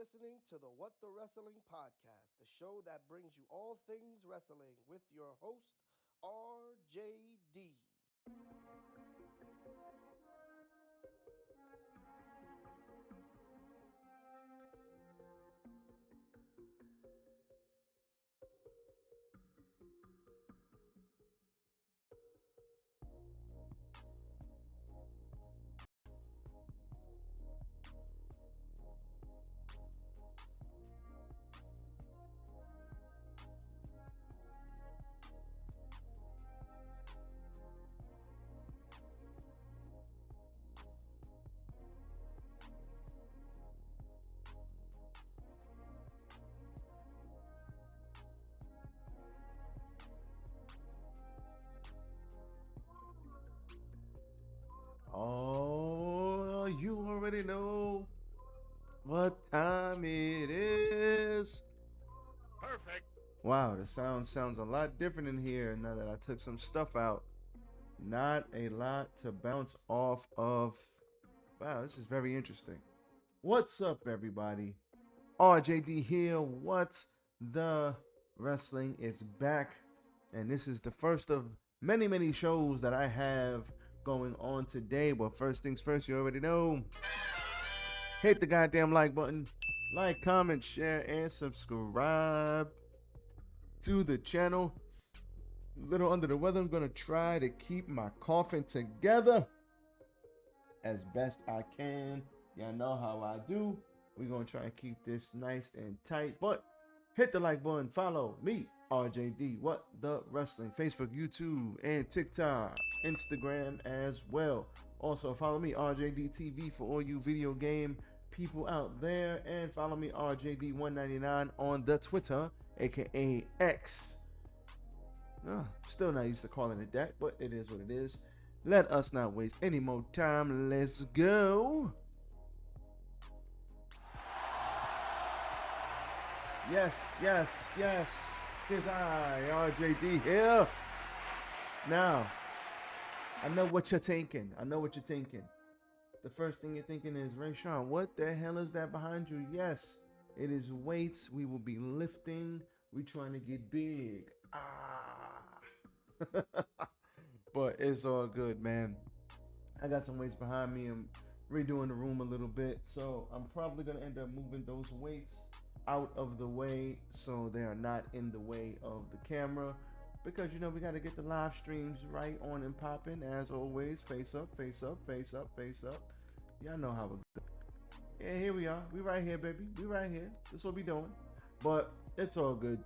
listening to the What the Wrestling Podcast, the show that brings you all things wrestling with your host, RJD. Oh, you already know what time it is. Perfect. Wow, the sound sounds a lot different in here now that I took some stuff out. Not a lot to bounce off of. Wow, this is very interesting. What's up, everybody? RJD here. What's the wrestling is back, and this is the first of many, many shows that I have going on today. But first things first, you already know. Hit the goddamn like button. Like, comment, share, and subscribe to the channel. A little under the weather. I'm going to try to keep my coughing together as best I can. Y'all know how I do. We're going to try and keep this nice and tight. But hit the like button. Follow me, RJD, What the Wrestling. Facebook, YouTube, and TikTok. Instagram as well. Also, follow me, RJD TV, for all you video game people out there. And follow me, RJD199, on the Twitter, aka X. Still not used to calling it that, but it is what it is. Let us not waste any more time. Let's go. Yes. It's I, RJD, here. Now, I know what you're thinking. The first thing you're thinking is, Rayshawn, what the hell is that behind you? Yes, it is weights. We will be lifting. We trying to get big. But it's all good, man. I got some weights behind me. I'm redoing the room a little bit, so I'm probably gonna end up moving those weights out of the way so they are not in the way of the camera, because you know we got to get the live streams right on and popping as always. Face up. Y'all know how it goes. Yeah, here we are. We right here, baby. We right here. That's what we doing. But it's all good.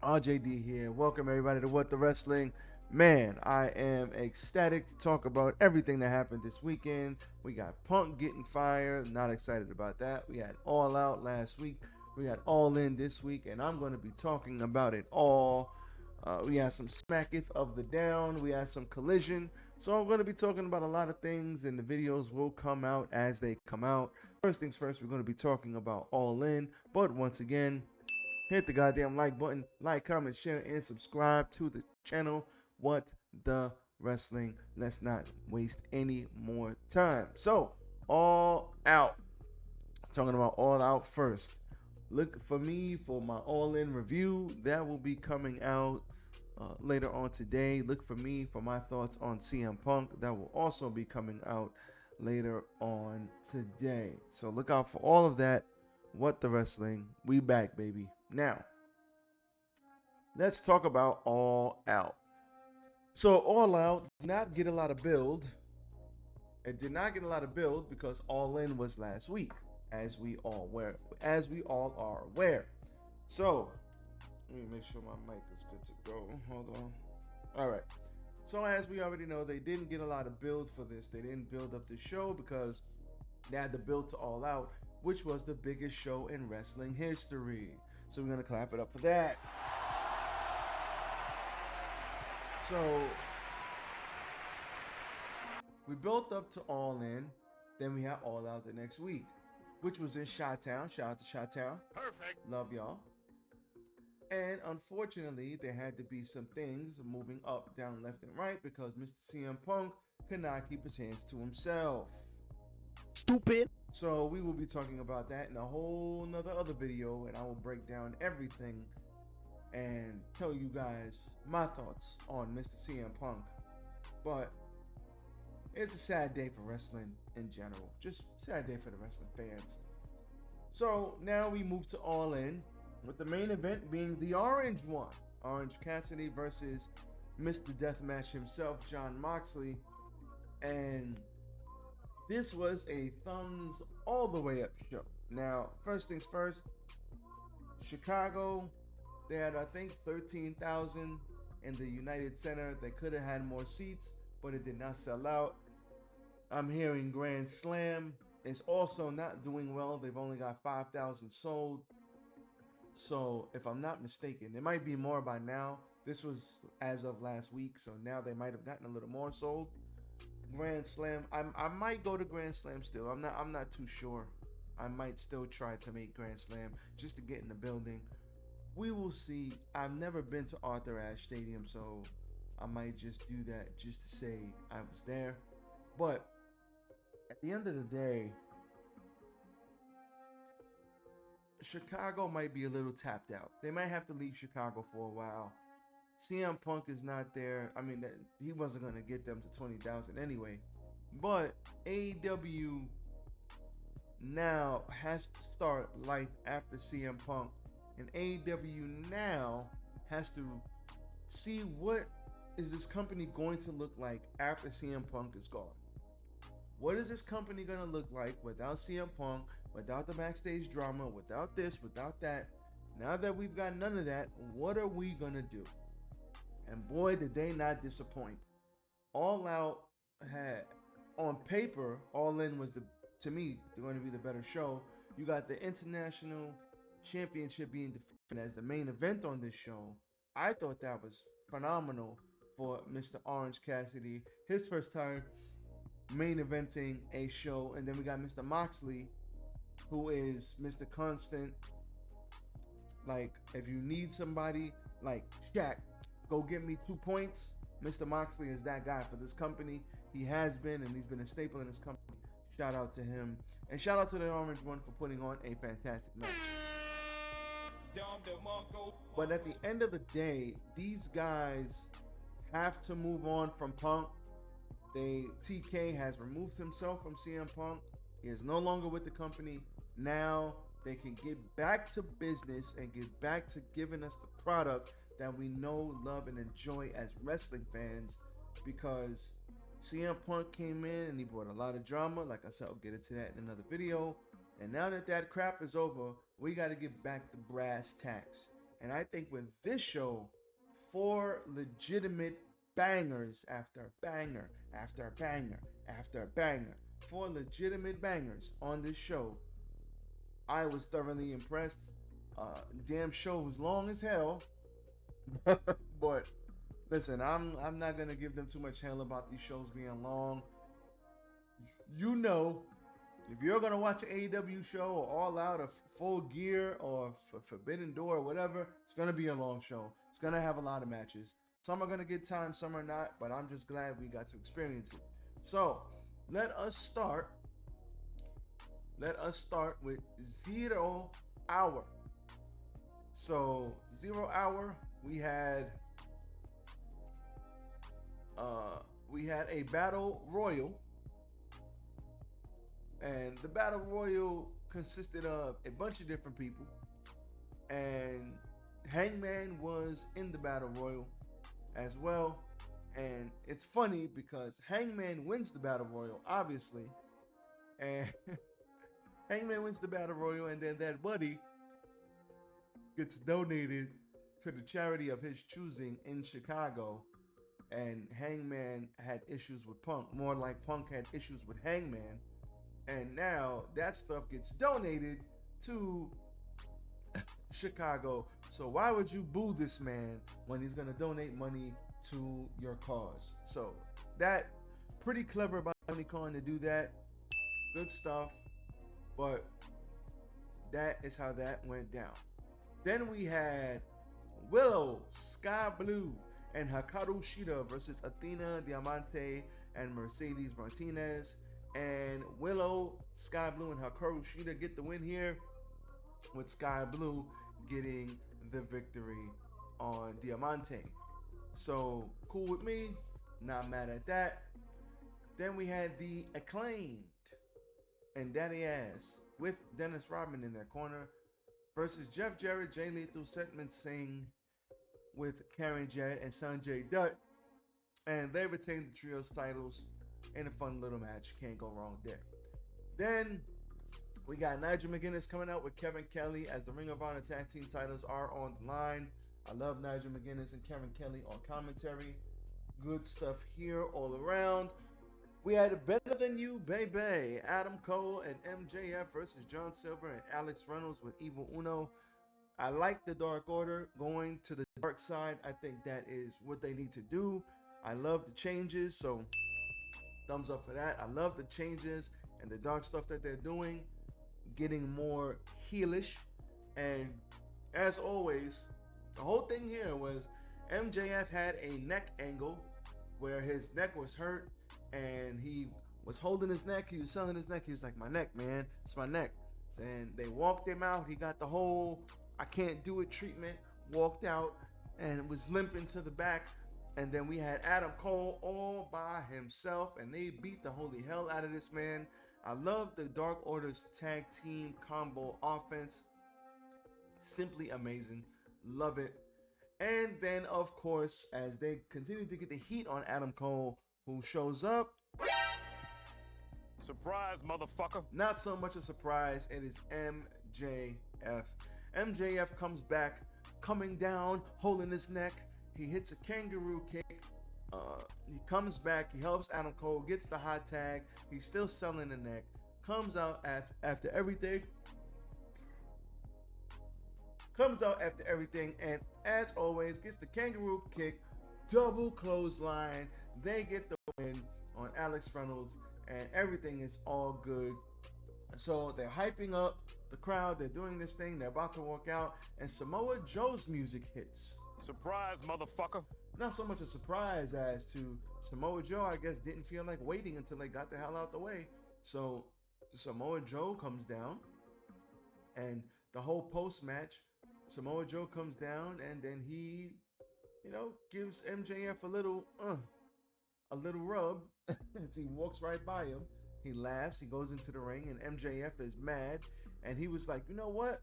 RJD here. Welcome everybody to What the Wrestling. Man, I am ecstatic to talk about everything that happened this weekend. We got Punk getting fired. Not excited about that. We had All Out last week. We got All In this week, and I'm going to be talking about it all. We had some Smacketh of the Down. We had some Collision. So I'm going to be talking about a lot of things, and the videos will come out as they come out. First things first, we're going to be talking about All In. But once again, hit the goddamn like button. Like, comment, share, and subscribe to the channel. What the Wrestling. Let's not waste any more time. So, All Out. Talking about All Out first. Look for me for my all-in review. That will be coming out later on today. Look for me for my thoughts on CM Punk. That will also be coming out later on today. So look out for all of that. What the Wrestling. We back, baby. Now, let's talk about All Out. So All Out did not get a lot of build. It did not get a lot of build because All In was last week. As we all are aware. So let me make sure my mic is good to go. Hold on. All right. So as we already know, they didn't get a lot of build for this. They didn't build up the show because they had to build to All Out, which was the biggest show in wrestling history. So we're gonna clap it up for that. So we built up to All In, then we had All Out the next week, which was in Chi-Town. Shout out to Chi-Town. Perfect. Love y'all. And unfortunately, there had to be some things moving up, down, left, and right because Mr. CM Punk could not keep his hands to himself. Stupid. So we will be talking about that in a whole nother other video, and I will break down everything and tell you guys my thoughts on Mr. CM Punk. But it's a sad day for wrestling in general. Just sad day for the wrestling fans. So now we move to All In, with the main event being the orange one. Orange Cassidy versus Mr. Deathmatch himself, Jon Moxley. And this was a thumbs all the way up show. Now, first things first, Chicago, they had, I think, 13,000 in the United Center. They could have had more seats, but it did not sell out. I'm hearing Grand Slam is also not doing well. They've only got 5,000 sold. So if I'm not mistaken, it might be more by now. This was as of last week, so now they might have gotten a little more sold. Grand Slam, I might go to Grand Slam still. I'm not too sure. I might still try to make Grand Slam just to get in the building. We will see. I've never been to Arthur Ashe Stadium, so I might just do that just to say I was there. But at the end of the day, Chicago might be a little tapped out. They might have to leave Chicago for a while. CM Punk is not there. I mean, he wasn't going to get them to 20,000 anyway. But AEW now has to start life after CM Punk. And AEW now has to see what is this company going to look like after CM Punk is gone. What is this company going to look like without CM Punk, without the backstage drama, without this, without that? Now that we've got none of that, what are we going to do? And boy, did they not disappoint. All Out had, on paper, All In was, to me, going to be the better show. You got the International Championship being defended as the main event on this show. I thought that was phenomenal for Mr. Orange Cassidy. His first time main eventing a show. And then we got Mr. Moxley, who is Mr. Constant. Like, if you need somebody like Shaq, go get me 2 points. Mr. Moxley is that guy for this company. He has been, and he's been a staple in this company. Shout out to him. And shout out to the Orange One for putting on a fantastic match. But at the end of the day, these guys have to move on from Punk. TK has removed himself from CM Punk. He is no longer with the company. Now they can get back to business and get back to giving us the product that we know, love, and enjoy as wrestling fans, because CM Punk came in and he brought a lot of drama. Like I said, I'll get into that in another video. And now that that crap is over, we got to get back to brass tacks. And I think with this show, 4 legitimate bangers after banger, after banger, after banger, 4 legitimate bangers on this show, I was thoroughly impressed. Damn show was long as hell. But listen, I'm not gonna give them too much hell about these shows being long. You know, if you're gonna watch an AEW show or All Out or Full Gear or Forbidden Door or whatever, it's gonna be a long show. It's gonna have a lot of matches. Some are gonna get time, some are not, but I'm just glad we got to experience it. So let us start with 0 Hour. So 0 Hour, we had a battle royal, and the battle royal consisted of a bunch of different people, and Hangman was in the battle royal as well. And it's funny because Hangman wins the battle royal, obviously, and Hangman wins the battle royal, and then that buddy gets donated to the charity of his choosing in Chicago. And Hangman had issues with Punk, more like Punk had issues with Hangman, and now that stuff gets donated to Chicago. So why would you boo this man when he's gonna donate money to your cause? So that, pretty clever by Tony Khan to do that. Good stuff. But that is how that went down. Then we had Willow, Sky Blue, and Hikaru Shida versus Athena, Diamante, and Mercedes Martinez. And Willow, Sky Blue, and Hikaru Shida get the win here, with Sky Blue getting the victory on Diamante. So cool with me, not mad at that. Then we had the Acclaimed and Daddy Ass with Dennis Rodman in their corner versus Jeff Jarrett, Jay Lethal, Setman Singh with Karen Jarrett and Sanjay Dutt. And they retained the trios titles in a fun little match. Can't go wrong there. Then we got Nigel McGuinness coming out with Kevin Kelly as the Ring of Honor tag team titles are on the line. I love Nigel McGuinness and Kevin Kelly on commentary. Good stuff here all around. We had a Better Than You, baby. Adam Cole and MJF versus John Silver and Alex Reynolds with Evil Uno. I like the Dark Order going to the dark side. I think that is what they need to do. I love the changes, so thumbs up for that. I love the changes and the dark stuff that they're doing, getting more heelish. And as always, the whole thing here was MJF had a neck angle where his neck was hurt and he was holding his neck. He was selling his neck. He was like, my neck, man, it's my neck. And they walked him out. He got the whole I can't do it treatment, walked out and was limping to the back. And then we had Adam Cole all by himself, and they beat the holy hell out of this man. I love the Dark Order's tag team combo offense. Simply amazing. Love it. And then, of course, as they continue to get the heat on Adam Cole, who shows up. Surprise, motherfucker. Not so much a surprise. It is MJF. MJF comes back, coming down, holding his neck. He hits a kangaroo kick. He comes back. He helps Adam Cole, gets the hot tag. He's still selling the neck. Comes out after everything. And as always, gets the kangaroo kick, double clothesline. They get the win on Alex Reynolds, and everything is all good. So they're hyping up the crowd. They're doing this thing. They're about to walk out, and Samoa Joe's music hits. Surprise, motherfucker. Not so much a surprise as to Samoa Joe, I guess, didn't feel like waiting until they got the hell out the way. So Samoa Joe comes down, and the whole post-match, Samoa Joe comes down, and then he, gives MJF a little rub as he walks right by him. He laughs, he goes into the ring, and MJF is mad, and he was like, you know what?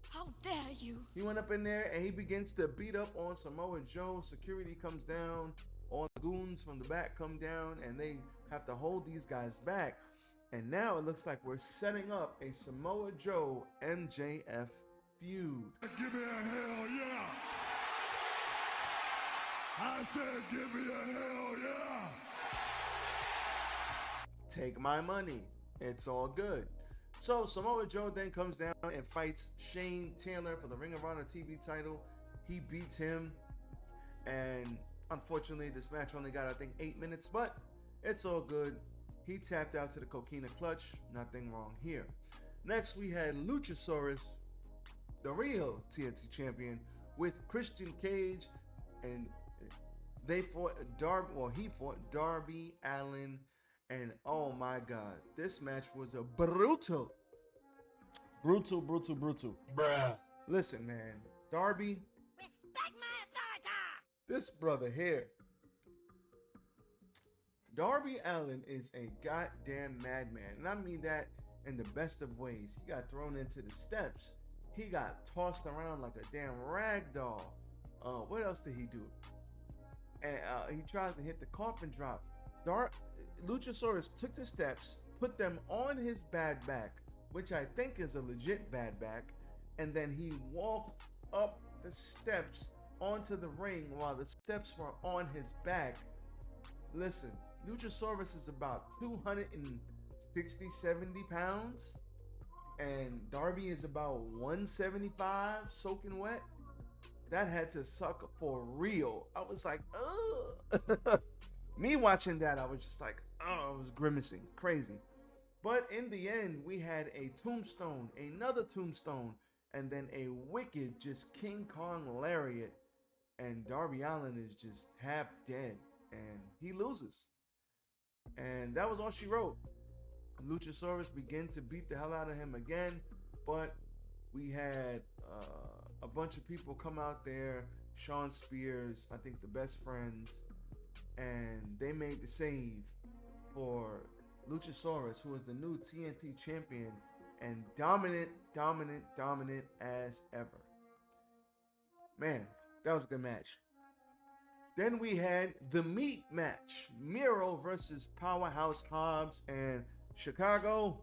How dare you? He went up in there and he begins to beat up on Samoa Joe. Security comes down. All the goons from the back come down, and they have to hold these guys back. And now it looks like we're setting up a Samoa Joe MJF feud. Give me a hell yeah! I said give me a hell yeah! Take my money. It's all good. So Samoa Joe then comes down and fights Shane Taylor for the Ring of Honor TV title. He beats him, and unfortunately this match only got, I think, 8 minutes, but it's all good. He tapped out to the Coquina Clutch. Nothing wrong here. Next we had Luchasaurus, the real TNT champion, with Christian Cage, and they fought he fought Darby Allin. And oh my God, this match was a brutal. Bruh. Listen, man, Darby. Respect my authority! This brother here. Darby Allin is a goddamn madman. And I mean that in the best of ways. He got thrown into the steps. He got tossed around like a damn rag doll. What else did he do? And he tries to hit the coffin drop. Luchasaurus took the steps, put them on his bad back, which I think is a legit bad back, and then he walked up the steps onto the ring while the steps were on his back. Listen, Luchasaurus is about 260, 70 pounds, and Darby is about 175 soaking wet. That had to suck for real. I was like, ugh. Me watching that, I was just like, oh, I was grimacing, crazy. But in the end, we had a tombstone, another tombstone, and then a wicked, just King Kong lariat. And Darby Allin is just half dead, and he loses. And that was all she wrote. Luchasaurus began to beat the hell out of him again, but we had a bunch of people come out there. Sean Spears, I think the Best Friends, and they made the save for Luchasaurus, who is the new TNT champion and dominant as ever. Man, that was a good match. Then we had the meat match, Miro versus Powerhouse Hobbs and Chicago.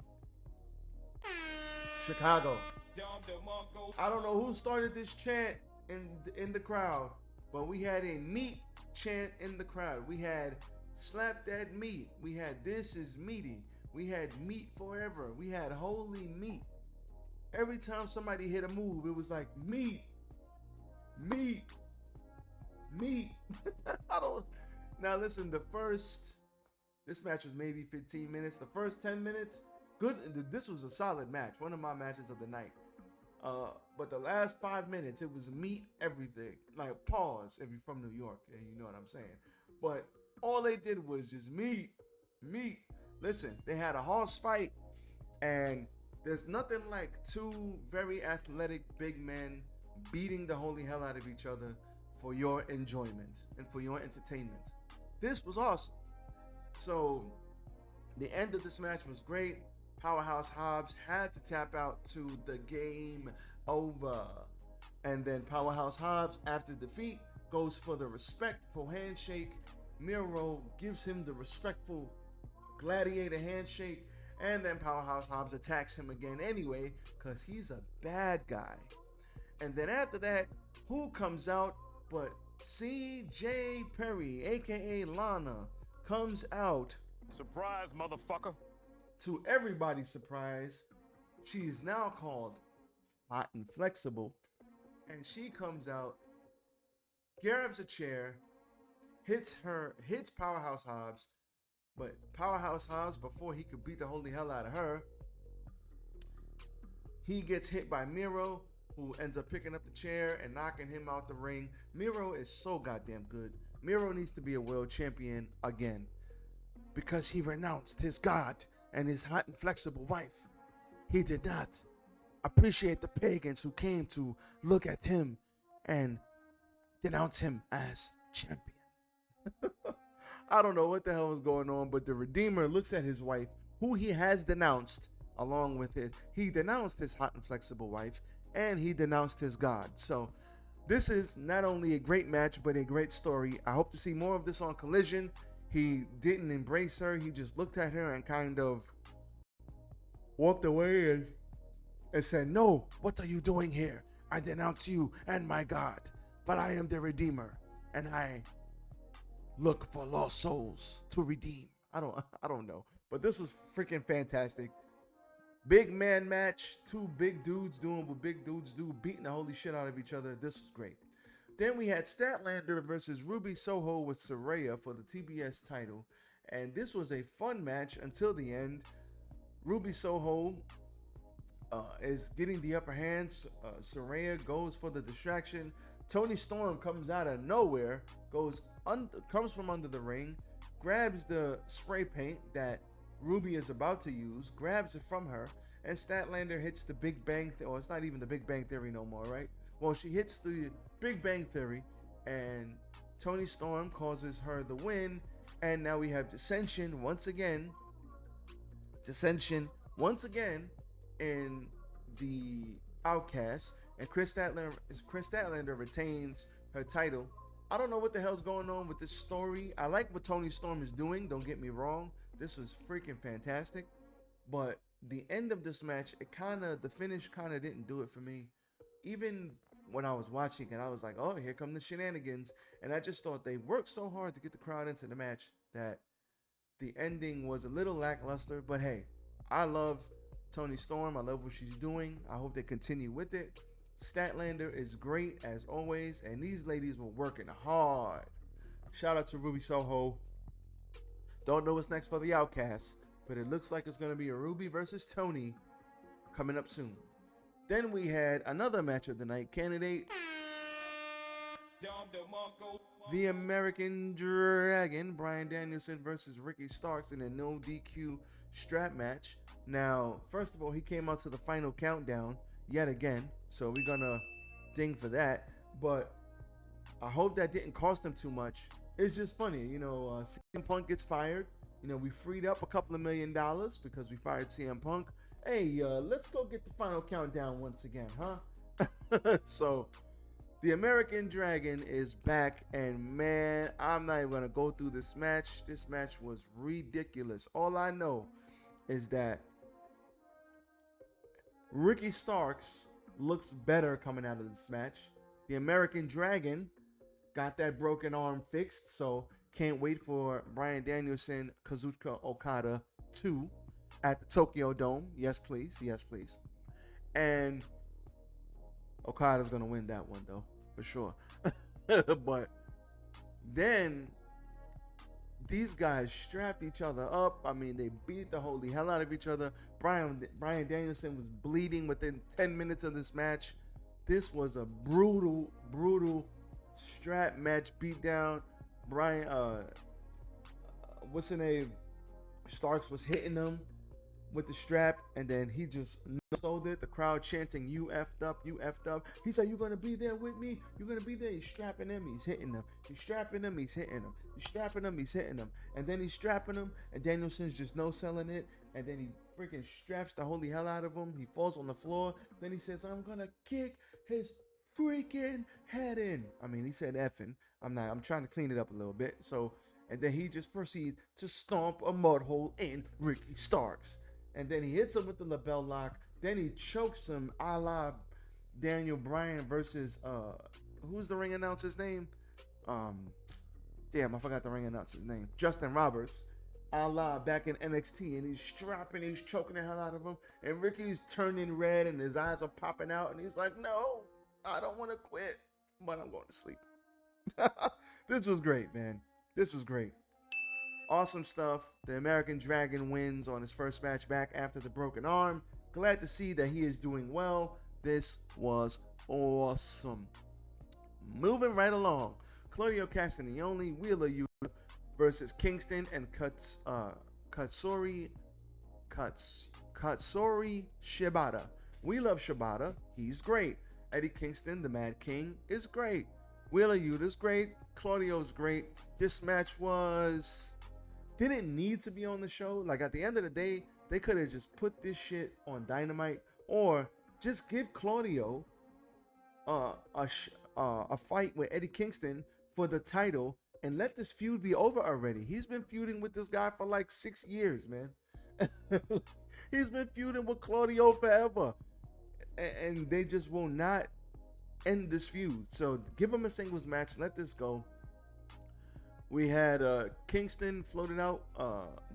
I don't know who started this chant in the crowd, but we had a meat chant in the crowd. We had slap that meat. We had this is meaty. We had meat forever. We had holy meat. Every time somebody hit a move, it was like meat. I don't. Now listen, this match was maybe 15 minutes. The first 10 minutes, good. This was a solid match. One of my matches of the night. But the last 5 minutes, it was meat everything. Like pause if you're from New York, and you know what I'm saying. But all they did was just meat. Listen, they had a horse fight, and there's nothing like two very athletic big men beating the holy hell out of each other for your enjoyment and for your entertainment. This was awesome. So the end of this match was great. Powerhouse Hobbs had to tap out to the game over. And then Powerhouse Hobbs, after defeat, goes for the respectful handshake. Miro gives him the respectful gladiator handshake. And then Powerhouse Hobbs attacks him again anyway, because he's a bad guy. And then after that, who comes out but CJ Perry, aka Lana, comes out. Surprise, motherfucker. To everybody's surprise, she is now called Hot and Flexible. And she comes out, grabs a chair, hits Powerhouse Hobbs. But Powerhouse Hobbs, before he could beat the holy hell out of her, he gets hit by Miro, who ends up picking up the chair and knocking him out the ring. Miro is so goddamn good. Miro needs to be a world champion again, because he renounced his God and his hot and flexible wife. He did not appreciate the pagans who came to look at him and denounce him as champion. I don't know what the hell was going on, but the Redeemer looks at his wife, who he has denounced, along with it. He denounced his hot and flexible wife, and he denounced his God. So this is not only a great match, but a great story. I hope to see more of this on Collision. He didn't embrace her. He just looked at her and kind of walked away and said, "No, what are you doing here? I denounce you and my God, but I am the Redeemer, and I look for lost souls to redeem." I don't know, but this was freaking fantastic. Big man match, two big dudes doing what big dudes do, beating the holy shit out of each other. This was great. Then we had Statlander versus Ruby Soho with Saraya for the TBS title, and this was a fun match until the end. Ruby Soho is getting the upper hand. Saraya goes for the distraction. Tony Storm comes out of nowhere, comes from under the ring, grabs the spray paint that Ruby is about to use, grabs it from her, and Statlander hits the Big Bang Theory. It's not even the Big Bang Theory no more, right? Well, she hits the Big Bang Theory, and Tony Storm causes her the win, and now we have dissension once again in the Outcast, and Chris Statlander retains her title. I don't know what the hell's going on with this story. I like what Tony Storm is doing, don't get me wrong. This was freaking fantastic, but the end of this match, the finish kind of didn't do it for me. Even when I was watching it, I was like, oh, here come the shenanigans. And I just thought they worked so hard to get the crowd into the match that the ending was a little lackluster. But hey, I love Tony Storm. I love what she's doing. I hope they continue with it. Statlander is great as always, and these ladies were working hard. Shout out to Ruby Soho. Don't know what's next for the Outcast, but it looks like it's going to be a Ruby versus Tony coming up soon. Then we had another match of the night candidate. the American Dragon, Bryan Danielson versus Ricky Starks in a no DQ strap match. Now, first of all, he came out to the final countdown yet again, so we're gonna ding for that. But I hope that didn't cost him too much. It's just funny, CM Punk gets fired. We freed up a couple of $1 million because we fired CM Punk. Hey, let's go get the final countdown once again, huh? So the American Dragon is back, and man, I'm not even gonna go through this match. This match was ridiculous. All I know is that Ricky Starks looks better coming out of this match. The American Dragon got that broken arm fixed, so can't wait for Bryan Danielson, Kazuchika Okada 2 at the Tokyo Dome. Yes, please. Yes, please. And Okada's going to win that one, though, for sure. But then these guys strapped each other up. I mean, they beat the holy hell out of each other. Bryan Danielson was bleeding within 10 minutes of this match. This was a brutal strap match beatdown. Bryan, what's the name? Starks was hitting him with the strap, and then he just sold it. The crowd chanting, "You effed up, you effed up." He said, "You're gonna be there with me. You're gonna be there." He's strapping him, he's hitting him. He's strapping him, he's hitting him. He's strapping him, he's hitting him. And then he's strapping him, and Danielson's just no-selling it. And then he freaking straps the holy hell out of him. He falls on the floor. Then he says, "I'm gonna kick his freaking head in." I mean, he said effing. I'm trying to clean it up a little bit. So, and then he just proceeds to stomp a mud hole in Ricky Starks. And then he hits him with the label lock. Then he chokes him a la Daniel Bryan versus, who's the ring announcer's name? Damn, I forgot the ring announcer's name. Justin Roberts. A la back in NXT. And he's strapping, he's choking the hell out of him. And Ricky's turning red and his eyes are popping out. And he's like, "No, I don't want to quit, but I'm going to sleep." This was great, man. This was great. Awesome stuff. The American Dragon wins on his first match back after the broken arm. Glad to see that he is doing well. This was awesome. Moving right along. Claudio Castagnoli, Wheeler Yuta versus Kingston and Katsuri Shibata. We love Shibata. He's great. Eddie Kingston, the Mad King, is great. Wheeler Yuta's great. Claudio's great. This match didn't need to be on the show. Like, at the end of the day, they could have just put this shit on Dynamite, or just give Claudio a fight with Eddie Kingston for the title and let this feud be over already. He's been feuding with this guy for like 6 years, man. He's been feuding with Claudio forever, and they just will not end this feud. So give him a singles match. Let this go. We had Kingston floated out,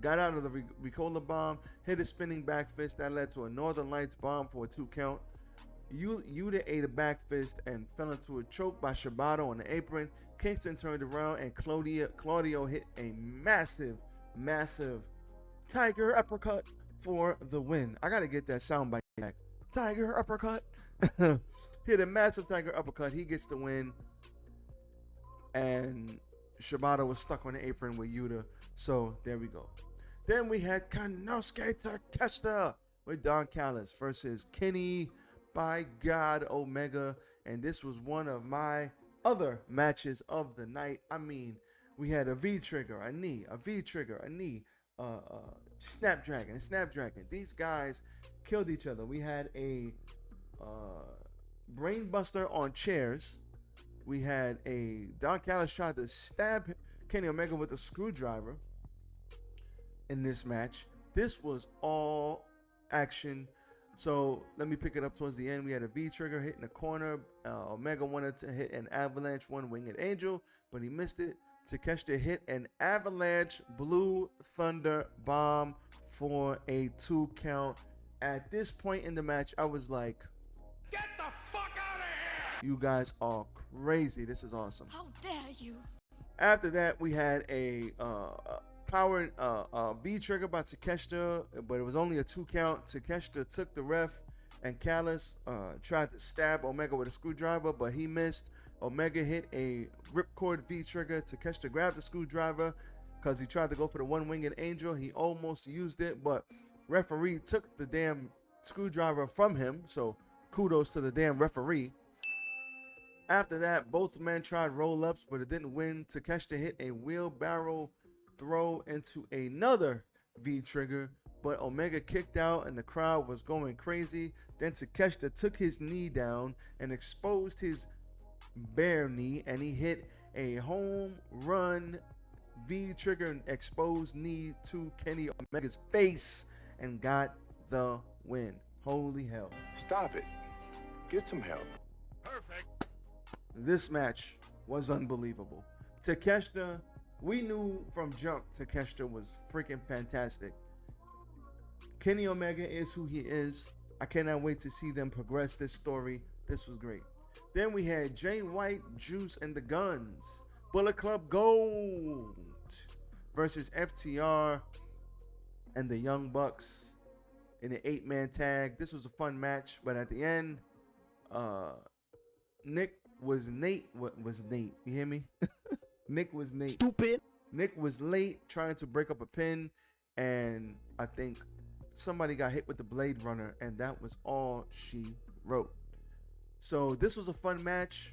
got out of the Ricola bomb, hit a spinning back fist that led to a Northern Lights bomb for a 2 count. Yuta ate a back fist and fell into a choke by Shibata on the apron. Kingston turned around and Claudio hit a massive Tiger uppercut for the win. I gotta get that soundbite back. Tiger uppercut. Hit a massive Tiger uppercut. He gets the win. And Shibata was stuck on the apron with Yuta. So there we go. Then we had Konosuke Takeshita with Don Callis versus Kenny by God Omega. And this was one of my other matches of the night. I mean, we had a V-trigger, a knee, a V-trigger, a knee, Snapdragon, a Snapdragon. These guys killed each other. We had a brainbuster on chairs. We had a Don Callis tried to stab Kenny Omega with a screwdriver in this match. This was all action. So let me pick it up towards the end. We had a V-trigger hit in the corner. Omega wanted to hit an avalanche one-winged angel, but he missed it. Takeshita hit an avalanche blue thunder bomb for a 2 count. At this point in the match, I was like, Get the fuck out of here! you guys are crazy. This is awesome. How dare you? After that, we had a powered V-trigger by Takeshita, but it was only a 2 count. Takeshita took the ref, and Callis tried to stab Omega with a screwdriver, but he missed. Omega hit a ripcord V-trigger. Takeshita grabbed the screwdriver because he tried to go for the one-winged angel. He almost used it, but referee took the damn screwdriver from him, so kudos to the damn referee. After that, both men tried roll-ups, but it didn't win. Takeshita hit a wheelbarrow throw into another V-trigger, but Omega kicked out and the crowd was going crazy. Then Takeshita took his knee down and exposed his bare knee, and he hit a home run V-trigger and exposed knee to Kenny Omega's face and got the win. Holy hell. Stop it. Get some help. Perfect. This match was unbelievable. Takeshita, we knew from jump Takeshita was freaking fantastic. Kenny Omega is who he is. I cannot wait to see them progress this story. This was great. Then we had Jay White, Juice, and the Guns. Bullet Club Gold versus FTR and the Young Bucks in an 8-man tag. This was a fun match, but at the end, Nate. You hear me? Nick was Nate. Stupid. Nick was late trying to break up a pin, and I think somebody got hit with the Blade Runner, and that was all she wrote. So this was a fun match.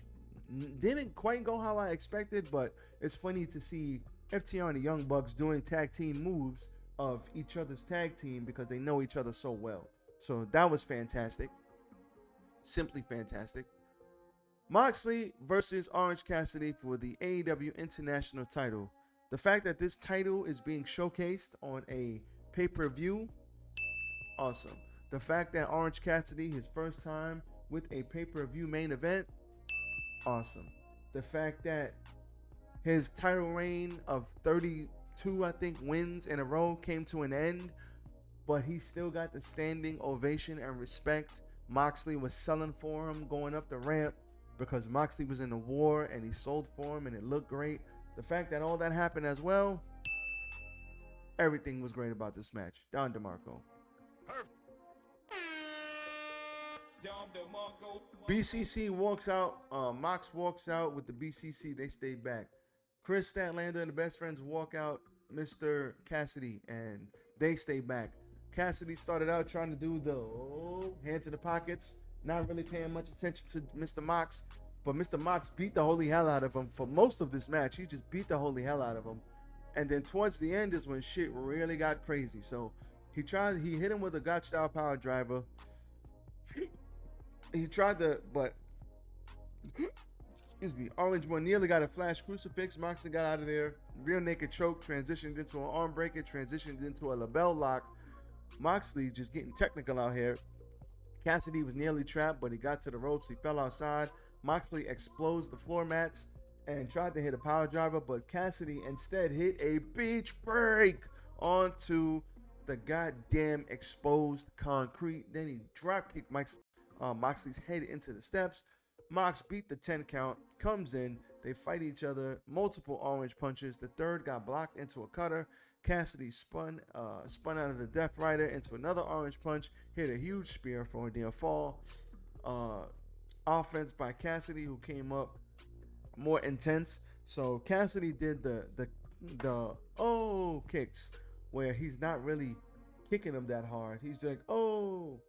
Didn't quite go how I expected, but it's funny to see FTR and the Young Bucks doing tag team moves of each other's tag team because they know each other so well. So that was fantastic. Simply fantastic. Moxley versus Orange Cassidy for the AEW International title. The fact that this title is being showcased on a pay-per-view, awesome. The fact that Orange Cassidy, his first time with a pay-per-view main event, awesome. The fact that his title reign of 32, I think, wins in a row came to an end, but he still got the standing ovation and respect. Moxley was selling for him going up the ramp because Moxley was in the war and he sold for him and it looked great. The fact that all that happened as well, everything was great about this match. Don DeMarco. BCC walks out. Mox walks out with the BCC. They stay back. Chris Statlander and the Best Friends walk out. Mr. Cassidy and they stay back. Cassidy started out trying to do the hand to the pockets, not really paying much attention to Mr. Mox, but Mr. Mox beat the holy hell out of him for most of this match. He just beat the holy hell out of him. And then towards the end is when shit really got crazy. So he hit him with a God style power driver. He tried to, but excuse me, Orange One nearly got a flash crucifix. Moxley got out of there. Real naked choke, transitioned into an arm breaker, transitioned into a label lock. Moxley just getting technical out here. Cassidy was nearly trapped, but he got to the ropes. He fell outside. Moxley explodes the floor mats and tried to hit a power driver, but Cassidy instead hit a beach break onto the goddamn exposed concrete. Then he drop kicked Moxley's head into the steps. Mox beat the 10 count, comes in, they fight each other, multiple orange punches. The third got blocked into a cutter. Cassidy spun out of the Death Rider into another orange punch, hit a huge spear for a near fall. Offense by Cassidy, who came up more intense. So Cassidy did the kicks, where he's not really kicking him that hard. He's like, oh.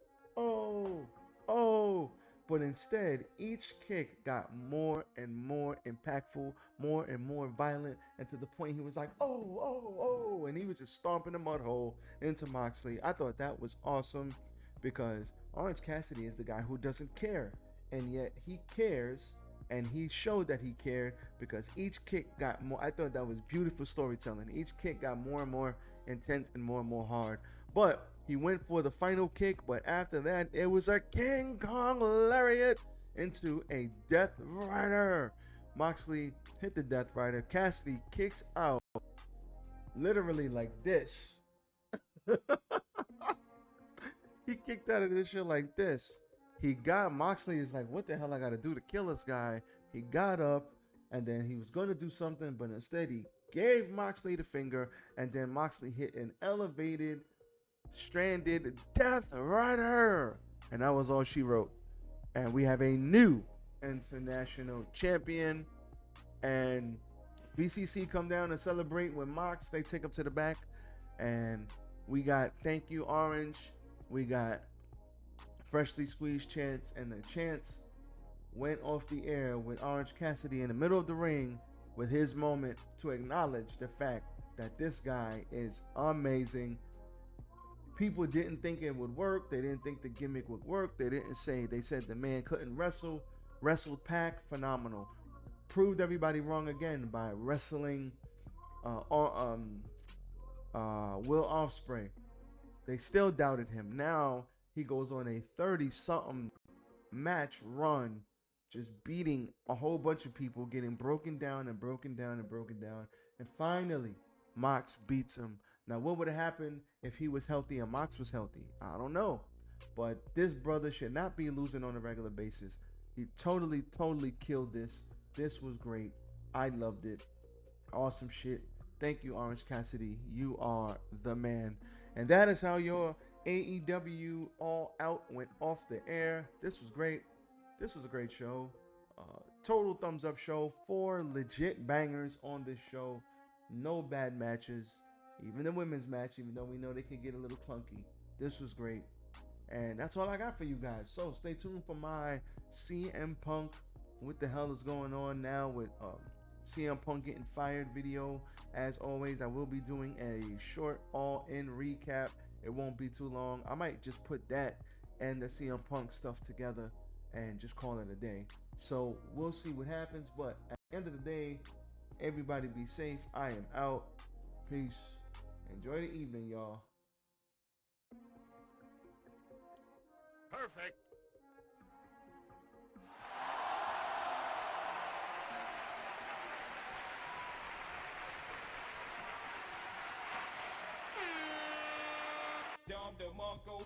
But instead, each kick got more and more impactful, more and more violent, and to the point he was like, oh, and he was just stomping the mud hole into Moxley. I thought that was awesome because Orange Cassidy is the guy who doesn't care, and yet he cares, and he showed that he cared because each kick got more. I thought that was beautiful storytelling. Each kick got more and more intense and more hard. But he went for the final kick, but after that, it was a King Kong lariat into a Death Rider. Moxley hit the Death Rider. Cassidy kicks out literally like this. He kicked out of this shit like this. Moxley is like, what the hell I gotta do to kill this guy? He got up and then he was gonna do something, but instead he gave Moxley the finger, and then Moxley hit an elevated stranded Death Rider, and that was all she wrote. And we have a new International Champion. And BCC come down and celebrate with Mox. They take him to the back. And we got Thank You Orange. We got Freshly Squeezed chants. And the chants went off the air with Orange Cassidy in the middle of the ring with his moment to acknowledge the fact that this guy is amazing. People didn't think it would work. They didn't think the gimmick would work. They said the man couldn't wrestle. Wrestled Pac, phenomenal. Proved everybody wrong again by wrestling Will Ospreay. They still doubted him. Now he goes on a 30-something match run, just beating a whole bunch of people, getting broken down. And finally, Mox beats him. Now, what would have happened if he was healthy and Mox was healthy? I don't know. But this brother should not be losing on a regular basis. He totally killed this. This was great. I loved it. Awesome shit. Thank you, Orange Cassidy. You are the man. And that is how your AEW All Out went off the air. This was great. This was a great show. Total thumbs up show. 4 legit bangers on this show. No bad matches. Even the women's match, even though we know they can get a little clunky. This was great. And that's all I got for you guys. So stay tuned for my CM Punk, what the hell is going on now with CM Punk getting fired video. As always, I will be doing a short all-in recap. It won't be too long. I might just put that and the CM Punk stuff together and just call it a day. So we'll see what happens. But at the end of the day, everybody be safe. I am out. Peace. Enjoy the evening, y'all. Perfect. Dom DeMarco.